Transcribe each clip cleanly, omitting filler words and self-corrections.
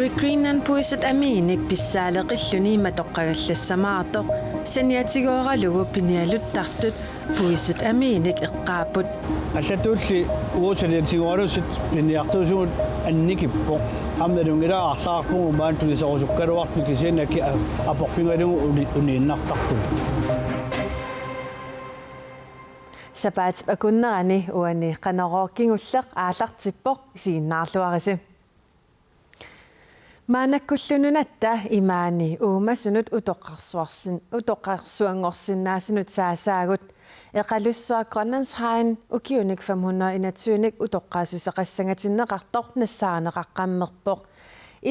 Grid Greenland puiset aminik pissaaleqilluni matoqqagallassamaartoq saniatigoralugu pinialuttartut puiset aminik eqqaaput аллатуулли уусалиатигуалусит пиниартуусуут анникиппо амналунгилаарсаарпугу маантулисорусуккалуартми кисинаки апорфингалугу унииннартарту сапаатип акуннерани уани канарооккингуллеq аалартиппоq сииннаарлуариси маанаккуллунуната имаани уумасунут утоqqarsuangorsinnaasунут саасаагут эқалуссуа Grønlandshajen ukiunik 521 утоqqaasuseqassangatinnеқартор нассаанеқаққаммерпоқ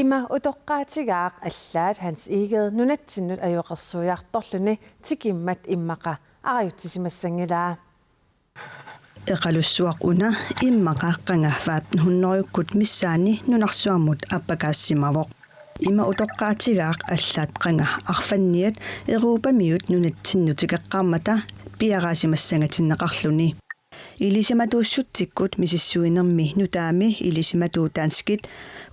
има утоqqaатигаақ аллаат Hans Egede нунатсиннут аюоқерсуиарторлуни тикиммат иммақа ариутсисимассангилаа эқалуссуақ уна иммақааққангафаап 100-уккут миссаани нунарсуармут аппакаассимавоқ има утоqqaатигаақ аллаат қанга арфанниат эрупамиут нунатсиннутикеққармата пиараасимассангатиннеқарлуни илисиматууссуттиккут мисиссуинерми нутаами илисиматуутаанскит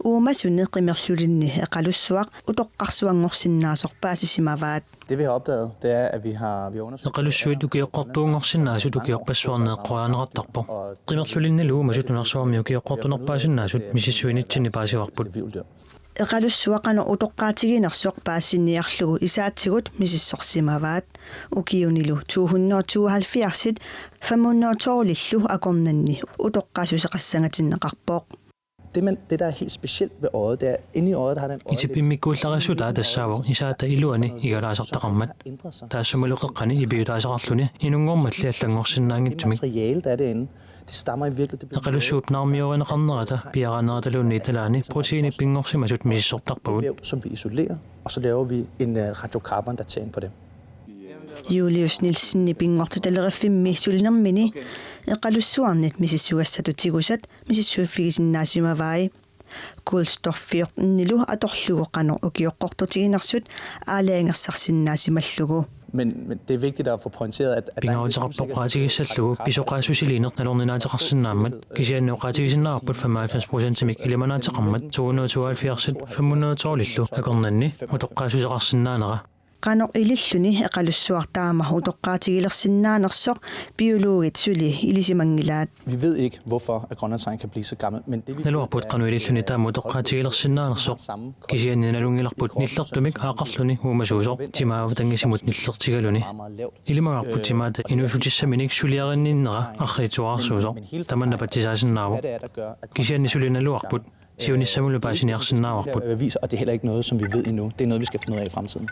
уумасуне қимерлулинни эқалуссуақ утоqqarsuangorsinnaasорпаасисимаваат. Det vi har opdaget, det er, at vi har undersøgt... Eqalussuit ukiaqqortuungorsinnaasut ukiorpassuarneeqqoraneqartarpo. Qimerlulinnilu masut unersuarmi ukiaqqortunerpaasinnaasut misissuinitsinni paasivarput. Eqalussuaqano utoqqaatigiinersoq paasinniarlugu isaatigut misissorsimavaat ukiunilu 272 512 akornanni utoqqaasuseqassangatinneqarpoq. Det der er helt specielt ved øjet, det er inde i øjet, der har den øje... Itipimikkuullarissuta tassaavo isaata iluani igalaasartaqarmat taassumuleqeqqani ibiutaasaqarluni inunngormalli allangorsinnaangittumik materiale, der er derinde, det stammer i virkeligheden... Eqalussuupnaarmiuaneqarnerata piaraaneratalunni talaani proteini pingorsimasut misissortarpagut som vi isolerer, og så laver vi en radiokarbondatering på dem. Julius Nielsen pingortatalerifimmi sulinermini eqalussuarnit misissugassatutigusat misissuuffigisinnaasimaavai kulstoffiornilu atorlugoqano ukioqqortutiginersut aalaangersarsinnaasimallugu. Men det er vigtigt at få pointeret, at... Pingautiqarpoqqaatigissallugu pisoqaasusilininernalerninaateqarsinnaammat kisiannuoqqaatigisinnaarput 95%-imik ilimanaateqarmat 272 512 akornanni utoqqaasuseqarsinnaanera qanoq ililluni eqalussuartaama utoqqaatigilersinnaanersoq biologit suli ilisimangilaat. Vi ved ikke, hvorfor at Grønlandshajen kan blive så gammel, men det vi... Naluarput qanuililluni taama utoqqaatigilersinnaanersoq kisianninalungilerput nillertumik aaqarluni uumasuusoq timaavutangisimut nillertigaluni ilimagarput timaata inuusutissaminik suliarinninnera arrituarsuusoq tamannapattisaasinnaavo kisiannisulinnaluarput siunissamulupaasinniarsinnaavarput. Og det er heller ikke noget, som vi ved endnu. Det er noget, vi skal finde ud af i fremtiden.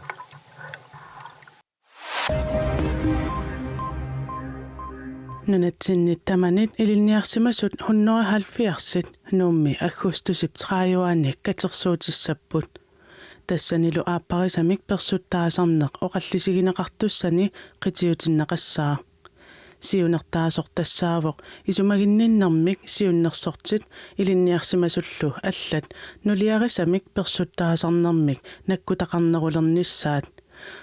Nunatsinni tamanit ilinniarsimasut 170 nummi augustusip 30 katersuutissaput tassanilu aapparisamik persuttaasarneq oqallisigineqartussani qitiutinneqassaa siunertaasoq tassaavoq isumaginninnermik siunnersortit ilinniarsimasullu allat nuliarisamik persuttaasarnermik nakkutaqarnerulernissaat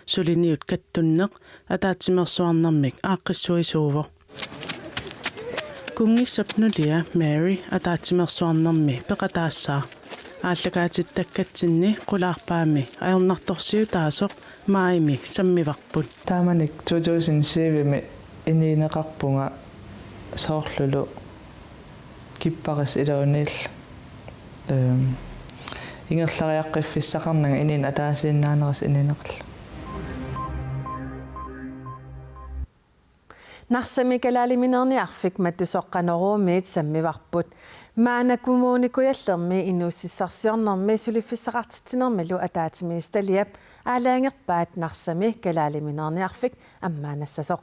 suliniut kattunneq ataatimersuarnermik aaqqissuisuuvo kungissapnulia Mary ataatimersuarnermi peqataassaa ааллагаатиттаккатсинни qulaarpaami ajornartorsiutaasoq maaimi sammivarput тааманик 2007 ининеқарпунга соорлулу киппарис илаунил ингерлариаққиффиссақарнага инин атаасииннаанерас ининеқалла нарсамикалаалиминерниарфик маттусоққанеруумиит саммиварпут маанакумууникуяллерми инуussissarsiornermi suliffiссақартитсинермилу атаатимисталиап аалаангерпаат нарсами калаалиминерниарфик аммаанассасоқ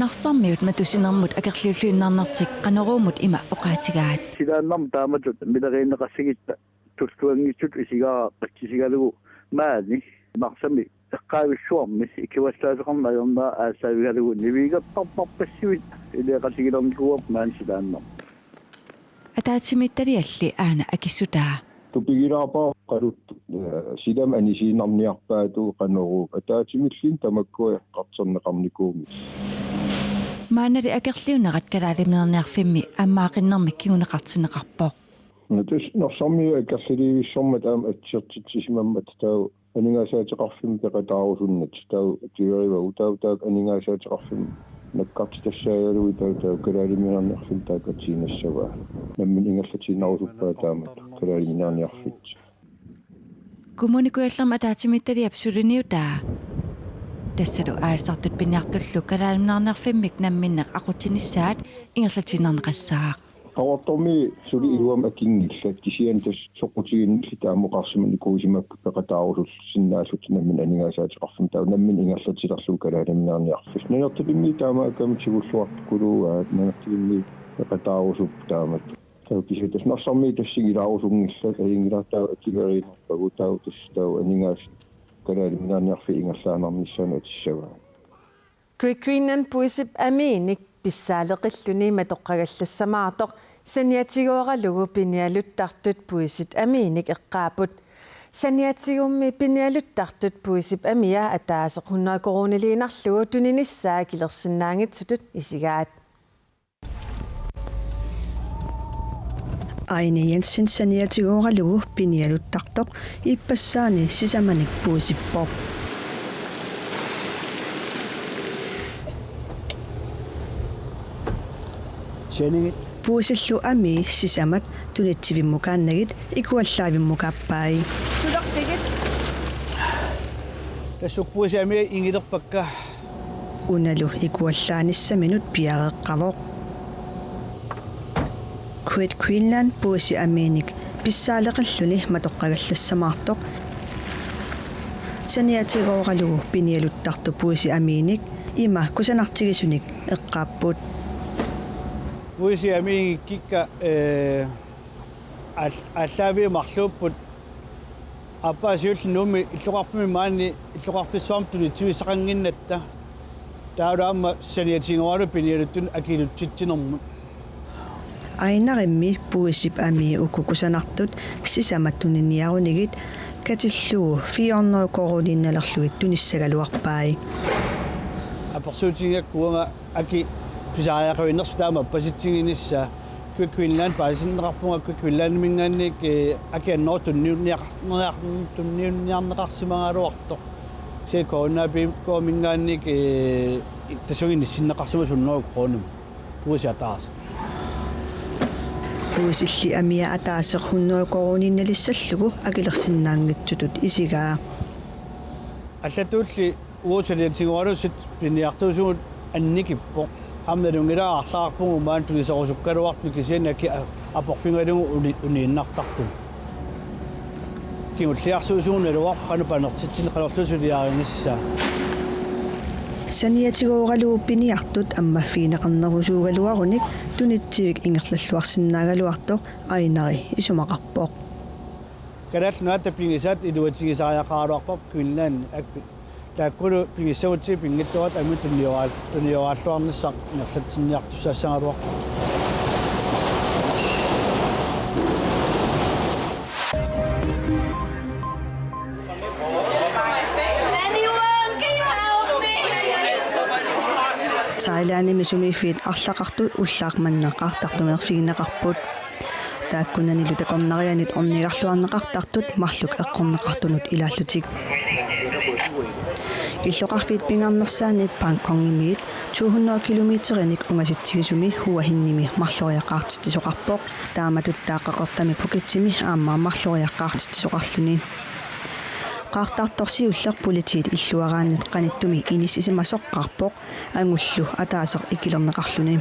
нарсармиут матусинермут акерлиуллуиннарнартик qanеруумут има оqaатигаат силааннарм тааматут милеринеқассагитта туллуангитсут исигаа қаттисигалугу маани нарсами эққаависсуарми иккуассаасеқарнаайорнаа аассаавигалугу нивигаппарпарпассуит илеқасигилерникуап маансилааннар атаатимитталиалли аана акиссутаа тупигилаапаа қалут силам анисииннарниарпаату qanеруу атаатимиллин тамаккуа эққартернеқарникууми маанали акерлиунерат калаалимнерниарфимми аммаақиннэрмик кигунеқартинеқарпоо Natus norsormi akkerlivissormat aam atsertitsisimammat tau aningaasaateqarfim peqataarusunnat tau tiuriva utautaak aningaasaateqarfim nakkartitassaagalui tau kalaaliminerniarfim taakatsiinassavaa nammin ingallatinarusuppa taamat kalaaliminerniarfit Kommunikuallerma taatimittali absoluniutaa тассалу аалсартут пиниартуллу калаалминарнерфиммик намминнеқ ақутинissaat ингерлатинарнеқассаақ Awartormi suli iluam akingillat kisiantas soqutigiin sitaamoqarsimani kuusimappi peqataarusul sinnaassut nammin aningaasaateqarfim tau nammin ingerlatilerlu kalaaliminerniarfis nanertilimmi taamaakam sigulluart kuluugaat nanertilimmi peqataarusup taamat tau kisitas narsormi tassigilaarusunngillat aingilaataa akiveriinarpagu tau tau aningaas kalaaliminerniarfi ingerlaanarnissana atissavaa Greenan puisip aminik pissaaleqilluni matoqqagallassamaartoq saniatiguoralugu pinialuttartut puisit aminik eqqaaput saniatigummi pinialuttartut puisip amia ataaseq hunnaaqoruniliinarlugu tuninissaa kilersinnaangitsutut isigaat Aine Jensen saniatiguoralugu pinialuttartoq ippassaani sisamanik puisippoq Puusillu ami sisamat tunitsivimmukaannagit ikuallaavimmukaappai. Sulertigit. Tassukpuusi ami ingilerpakka. Unalu ikuallaanissaminut piareqqavoq. Quit Queenland puusi aminik pissaaleqalluni matoqqagallassamaartoq. Saniatigooralugu pinialuttartu puusi aminik ima kusanartigisunik eqqaapput. Puisi ami kikka allaavi marluupput appaasiullinumi illuqarpimi maani illuqarpissuarmtuni tuisaqanginnatta taulaamma saniatingoralu pinialuttun akilutsitsinermut Ainarimmi puisip ami ukukusanartut sisamattuniniarunigit katillugu 400 koruniinnalerlugit tunissagaluarpai apersuutingakkuanga aki pisaayaqiinnerstaama pasitsinginissa Queenland paasinnerarpunga Queenlandmingaannik akiannoortunniunniarneqarsimangaluartoq se koonaapiimkomingaannik tasuginnissinneqarsima sunnoru qoonum puusiataasa puusilli amia ataaseq 100 koruniinnalissallugu akilersinnaangitsutut isigaa аллатуулли уусалиатсигуалуссит пиниартуусугут анникиппо амналунгилаарсаарпугу маан тулисерусуккалуартми кисианаки апорфингалугу унииннартарту киуллиарсуусуунналуар канупанертитсинеқалерлусулиааринисса Saniatigooralugu piniartut аммаффигинеқарнерусуугалуаруник тунитсивик ингерллуарсиннаагалуарто айнари исумақарпоқ канаалнуата пингисаат илуатсигисариақаалуарпоқ Queenland акпи тааккулу пингиссагутси пингиттуат ами туниорааллуарниссақ ингерлатсинниартуссаассагалуар Thailand misumifit арлақартут уллаақманнеқартартумерфигинеқарпут тааккунанилу такорнарианит орнигаллуарнеқартартут марлук эққорнеқартунут илааллутик иллоқарфит пингаарнерсаанит панконгимиит 200 километерник унгаситсигисуми хуахинними марлориаққартитсоқарпоқ тааматуттааққақортами пукитсими аамаа марлориаққартитсоқарлуни qaartartorsiulleq politiit illuaraannut qanittumi inissisimasoqqarpoq angullu ataasaq ikilerneqarluni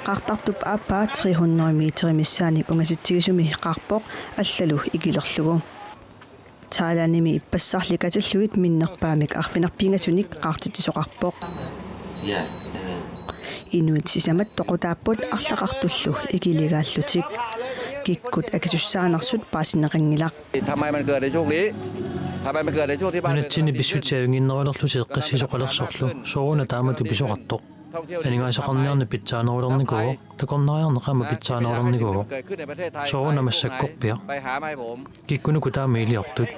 qaartartup aappaa 300 meterimissaanik ungasittigisumi qaarpoq allalu ikilerlugu taalanimi ippassarlikatillugit minnerpaamik arfinerpingasunik qaartittisoqarpoq inuit sisamat toqutaapput arlaqartullu ikiligaаллутик kikkut akisussaanersut paasineqingilaq thamai man gør det chokli Manatsinni pissutiaunginnerulerlusi eqqassisoqalersorlu sooruna taamatu pisoqartoq aningaasaqarniarni pitsaanerulernikuugo takornariarneqaama pitsaanerulernikuugo sooruna massakkorpia kikkunuku taama iliortut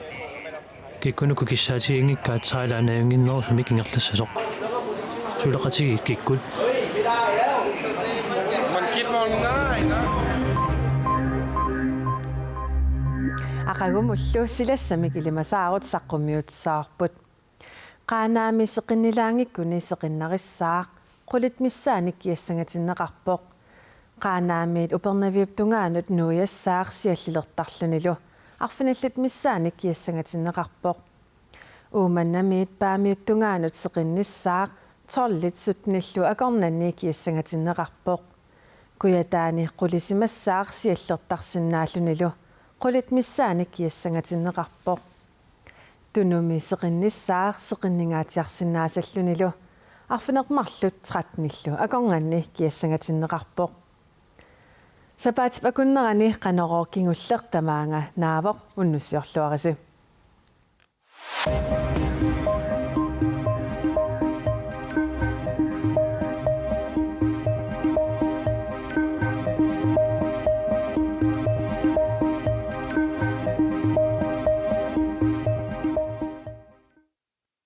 kikkunuku kissaatigiingikkaat Thailand-aunginnerusumik ingerlassasoq suleqatigi kikkut Aqagumullu silassamik ilimasaarut saqqummiutsaarput. Qaanaami seqinnilaangikkuni seqinnarissaaq qulit missaanik kiassangatinneqarpoq. Qaanaamiit upernaviuptungaanut nuuyassaaq siallilertarlunilu. Arfinallut missaanik kiassangatinneqarpoq. Uumannamiit paamiuttungaanut seqinnissaaq torlit sutnillu akornanni kiassangatinneqarpoq. Kuyataani qulisimassaaq siallertarsinnaallunilu. Qulit missaanik kiassangatinneqarpoq. Tunumi seqinnissaaq seqinningaatiarsinnaasallunilu. Arfinermarlut 13 akornganni kiassangatinneqarpoq. Sapaatip akunnerani qanororkingulleq tamaanga naavoq unnussiorluarisi.